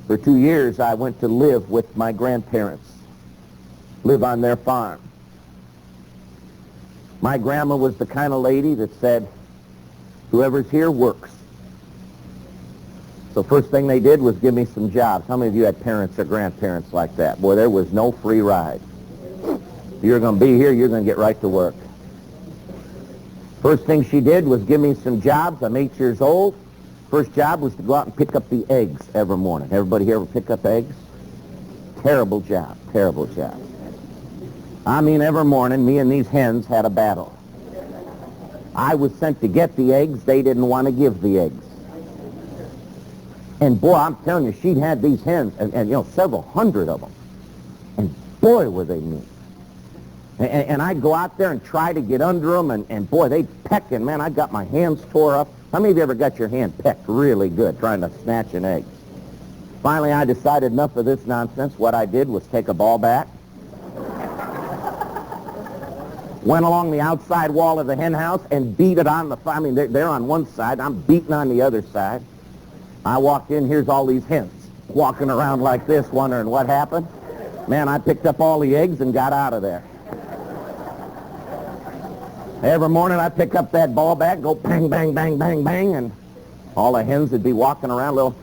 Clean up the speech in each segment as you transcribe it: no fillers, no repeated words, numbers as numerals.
For 2 years, I went to live with my grandparents, live on their farm. My grandma was the kind of lady that said, whoever's here works. So first thing they did was give me some jobs. How many of you had parents or grandparents like that? Boy, there was no free ride. If you're going to be here, you're going to get right to work. First thing she did was give me some jobs. I'm 8 years old. First job was to go out and pick up the eggs every morning. Everybody here ever pick up eggs? Terrible job, terrible job. I mean, every morning, me and these hens had a battle. I was sent to get the eggs. They didn't want to give the eggs. And boy, I'm telling you, she'd had these hens, and you know, several hundred of them. And boy, were they mean. And I'd go out there and try to get under them, and boy, they'd peck, and man, I got my hands tore up. How many of you ever got your hand pecked really good trying to snatch an egg? Finally, I decided enough of this nonsense. What I did was take a ball bat, went along the outside wall of the hen house and beat it on the, I mean, they're on one side, I'm beating on the other side. I walked in, here's all these hens walking around like this, wondering what happened. Man, I picked up all the eggs and got out of there. Every morning I'd pick up that ball bat, go bang, bang, bang, bang, bang, and all the hens would be walking around.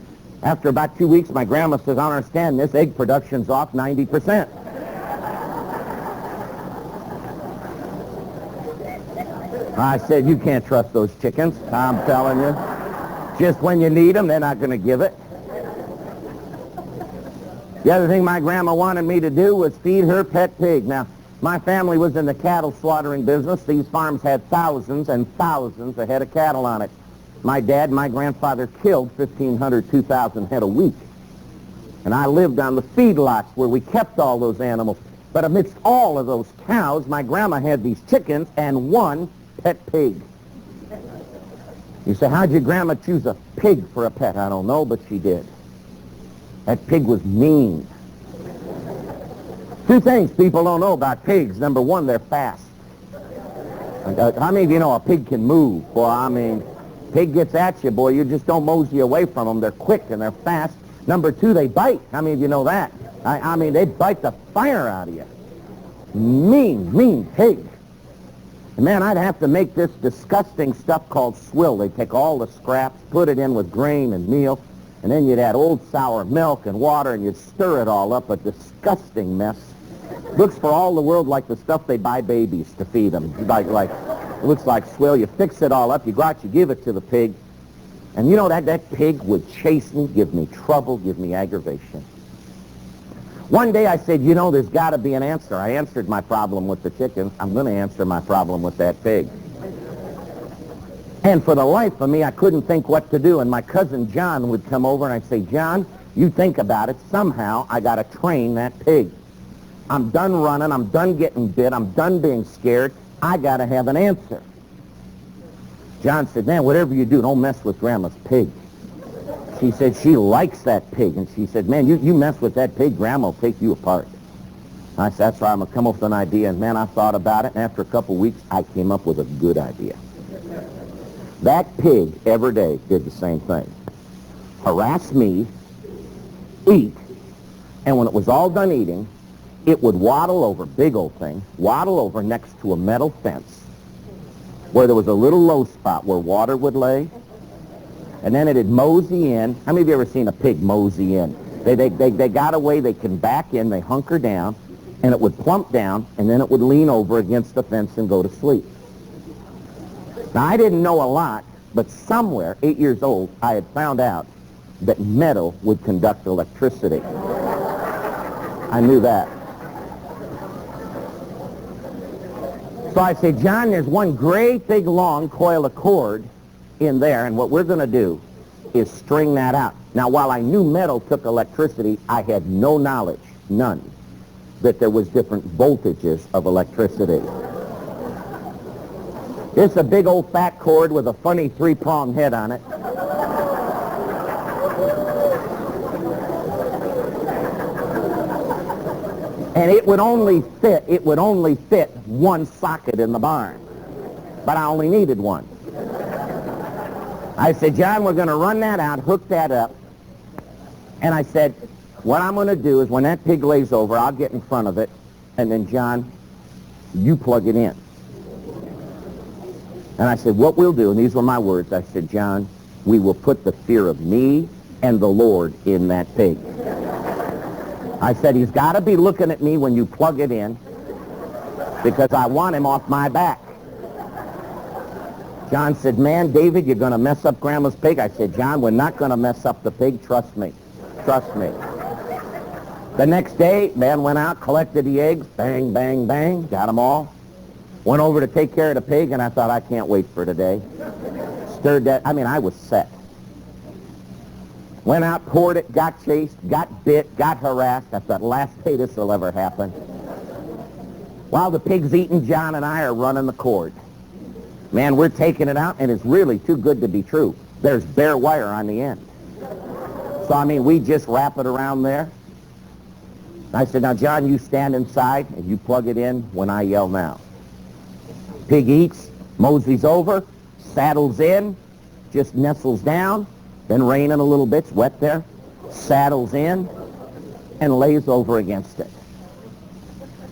After about 2 weeks, my grandma says, I don't understand, this egg production's off 90%. I said, you can't trust those chickens, I'm telling you. Just when you need them, they're not going to give it. The other thing my grandma wanted me to do was feed her pet pig. Now, my family was in the cattle slaughtering business. These farms had thousands and thousands of head of cattle on it. My dad and my grandfather killed 1,500, 2,000 head a week. And I lived on the feedlots where we kept all those animals. But amidst all of those cows, my grandma had these chickens and one pet pig. You say, how'd your grandma choose a pig for a pet? I don't know, but she did. That pig was mean. Two things people don't know about pigs. Number one, they're fast. How many of you know a pig can move? Boy, I mean, pig gets at you, boy, you just don't mosey away from them. They're quick and they're fast. Number two, they bite. How many of you know that? I mean, they bite the fire out of you. Mean, mean pig. And man, I'd have to make this disgusting stuff called swill. They'd take all the scraps, put it in with grain and meal, and then you'd add old sour milk and water, and you'd stir it all up, a disgusting mess. Looks for all the world like the stuff they buy babies to feed them. Like it looks like swill. You fix it all up, you go out, you give it to the pig, and you know that pig would chase me, give me trouble, give me aggravation. One day I said, you know, there's got to be an answer. I answered my problem with the chickens. I'm going to answer my problem with that pig. And for the life of me, I couldn't think what to do. And my cousin John would come over and I'd say, John, you think about it. Somehow I got to train that pig. I'm done running. I'm done getting bit. I'm done being scared. I got to have an answer. John said, man, whatever you do, don't mess with Grandma's pig. She said she likes that pig. And she said, man, you mess with that pig, Grandma will take you apart. I said, that's right, I'm going to come up with an idea. And man, I thought about it. And after a couple of weeks, I came up with a good idea. That pig every day did the same thing. Harass me, eat, and when it was all done eating, it would waddle over, big old thing, waddle over next to a metal fence where there was a little low spot where water would lay, and then it'd mosey in. How many of you ever seen a pig mosey in? They got a way they can back in, they hunker down, and it would plump down, and then it would lean over against the fence and go to sleep. Now, I didn't know a lot, but somewhere, 8 years old, I had found out that metal would conduct electricity. I knew that. So I said, John, there's one great big long coil of cord in there, and what we're going to do is string that out. Now, while I knew metal took electricity, I had no knowledge, none, that there was different voltages of electricity. It's a big old fat cord with a funny three-pronged head on it. And it would only fit one socket in the barn. But I only needed one. I said, John, we're going to run that out, hook that up, And I said, what I'm going to do is when that pig lays over, I'll get in front of it, and then, John, you plug it in. And I said, what we'll do, and these were my words, I said, John, we will put the fear of me and the Lord in that pig. I said, he's got to be looking at me when you plug it in, because I want him off my back. John said, man, David, you're going to mess up Grandma's pig. I said, John, we're not going to mess up the pig. Trust me. Trust me. The next day, man went out, collected the eggs, bang, bang, bang, got them all. Went over to take care of the pig, and I thought, I can't wait for today. Stirred that. I mean, I was set. Went out, poured it, got chased, got bit, got harassed. I thought, last day this will ever happen. While the pig's eating, John and I are running the cord. Man, we're taking it out, and it's really too good to be true. There's bare wire on the end. So, I mean, we just wrap it around there. I said, now, John, you stand inside, and you plug it in when I yell now. Pig eats, moseys over, saddles in, just nestles down, then raining a little bit, it's wet there, saddles in, and lays over against it.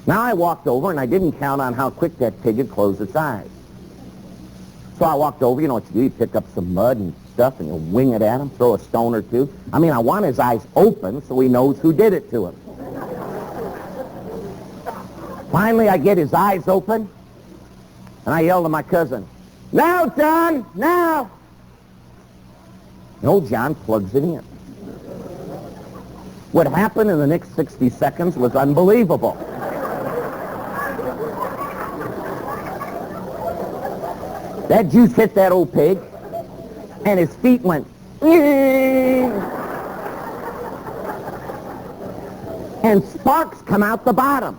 Now I walked over, and I didn't count on how quick that pig had closed its eyes. So I walked over, you know what you do, you pick up some mud and stuff, and you wing it at him, throw a stone or two. I mean, I want his eyes open so he knows who did it to him. Finally, I get his eyes open, and I yell to my cousin, now, John, now! And old John plugs it in. What happened in the next 60 seconds was unbelievable. That juice hit that old pig, and his feet went, and sparks come out the bottom.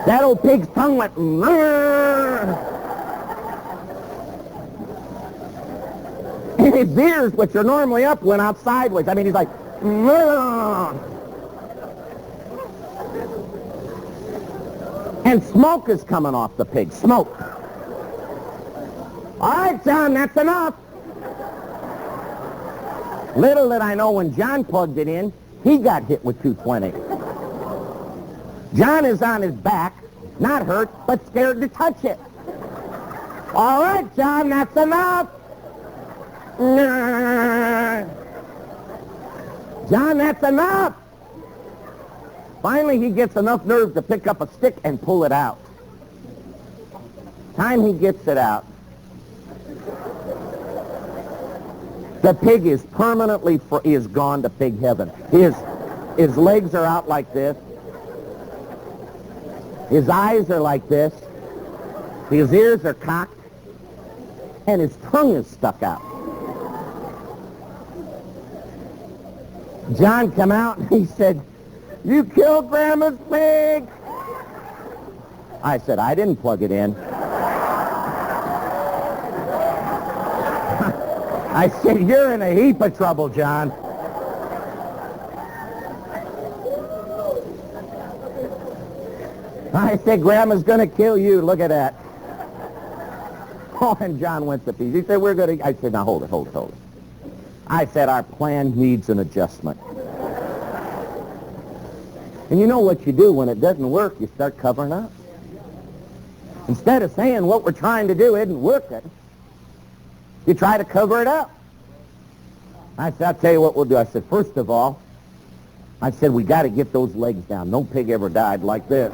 That old pig's tongue went, and his ears, which are normally up, went out sideways. I mean, he's like, and smoke is coming off the pig. Smoke. All right, John, that's enough. Little did I know when John plugged it in, he got hit with 220. John is on his back, not hurt, but scared to touch it. All right, John, that's enough. John, that's enough. Finally, he gets enough nerve to pick up a stick and pull it out. Time he gets it out, the pig is permanently, he is gone to pig heaven. His legs are out like this. His eyes are like this. His ears are cocked. And his tongue is stuck out. John come out and he said, you killed Grandma's pig. I said, I didn't plug it in. I said, you're in a heap of trouble, John. I said, Grandma's going to kill you. Look at that. Oh, and John went to pieces. He said, we're going to... I said, now hold it. I said, our plan needs an adjustment. And you know what you do when it doesn't work? You start covering up. Instead of saying what we're trying to do isn't working, you try to cover it up. I said, I'll tell you what we'll do. I said, first of all, I said, we got to get those legs down. No pig ever died like this.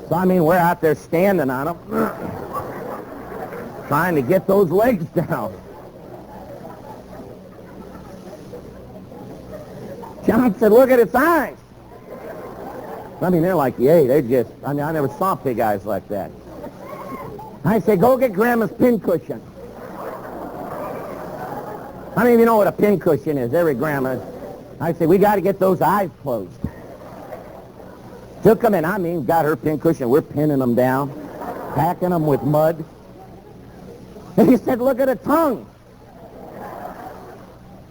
So, I mean, we're out there standing on them, trying to get those legs down. John said, look at its eyes. I mean, they're like, yay, they're just, I mean, I never saw pig eyes like that. I said, go get Grandma's pincushion. I don't even know what a pincushion is, every grandma. I said, we got to get those eyes closed. Took them in, I mean, got her pincushion. We're pinning them down, packing them with mud. And he said, look at the tongue.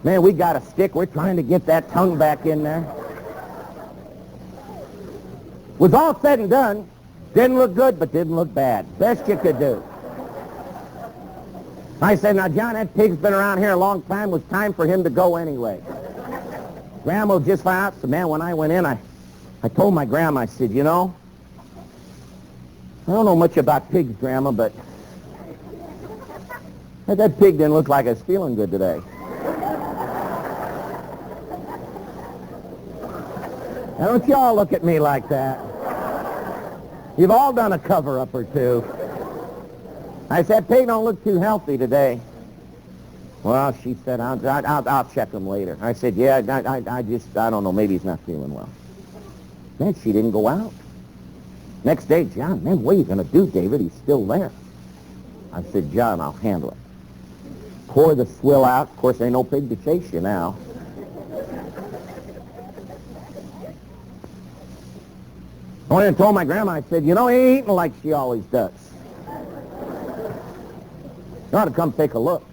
Man, we got a stick. We're trying to get that tongue back in there. Was all said and done, Didn't look good, but didn't look bad. Best you could do. I said, now, John, that pig's been around here a long time. It was time for him to go anyway. Grandma just found out. So, man, when I went in, I told my grandma, I said, you know, I don't know much about pigs, Grandma, but that pig didn't look like it's feeling good today. Now, don't you all look at me like that. You've all done a cover-up or two. I said, pig don't look too healthy today. Well, she said, I'll check him later. I said, yeah, I don't know, maybe he's not feeling well. Then she didn't go out. Next day, John, man, what are you going to do, David? He's still there. I said, John, I'll handle it. Pour the swill out. Of course, ain't no pig to chase you now. I went and told my grandma, I said, you know, he ain't eating like she always does. You ought to come take a look.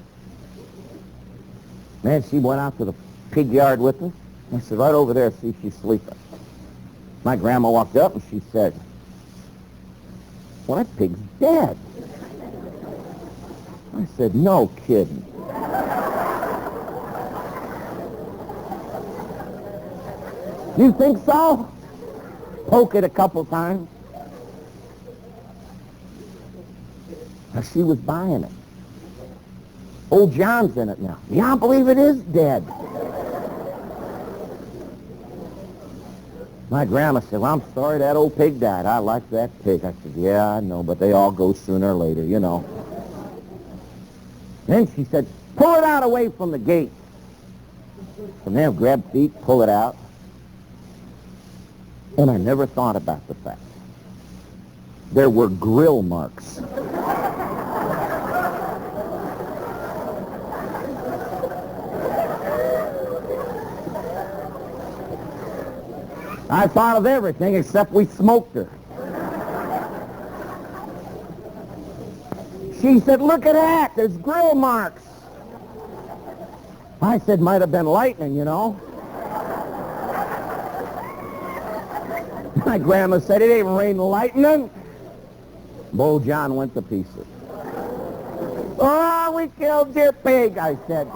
Man, she went out to the pig yard with us. I said, right over there, see if she's sleeping. My grandma walked up and she said, well, that pig's dead. I said, no kidding. You think so? Poke it a couple times. Now, she was buying it. Old John's in it now. Yeah, I believe it is dead. My grandma said, well, I'm sorry that old pig died. I like that pig. I said, yeah, I know, but they all go sooner or later, you know. Then she said, pull it out away from the gate. So now grab feet, pull it out. And I never thought about the fact there were grill marks. I thought of everything except we smoked her. She said, look at that, there's grill marks. I said, might have been lightning, you know. My grandma said, it ain't raining lightning. Old John went to pieces. Oh, we killed your pig, I said.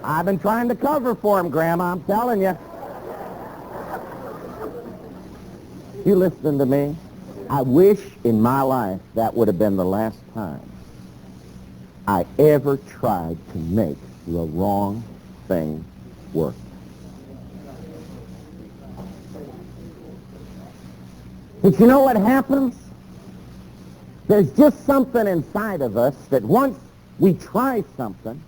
I've been trying to cover for him, Grandma, I'm telling you. You listen to me? I wish in my life that would have been the last time I ever tried to make the wrong thing work. But you know what happens? There's just something inside of us that once we try something,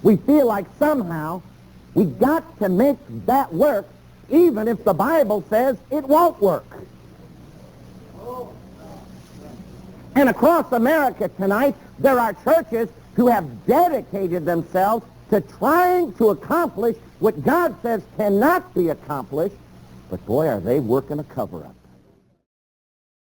we feel like somehow we got to make that work, even if the Bible says it won't work. And across America tonight, there are churches who have dedicated themselves to trying to accomplish what God says cannot be accomplished, but boy, are they working a cover-up.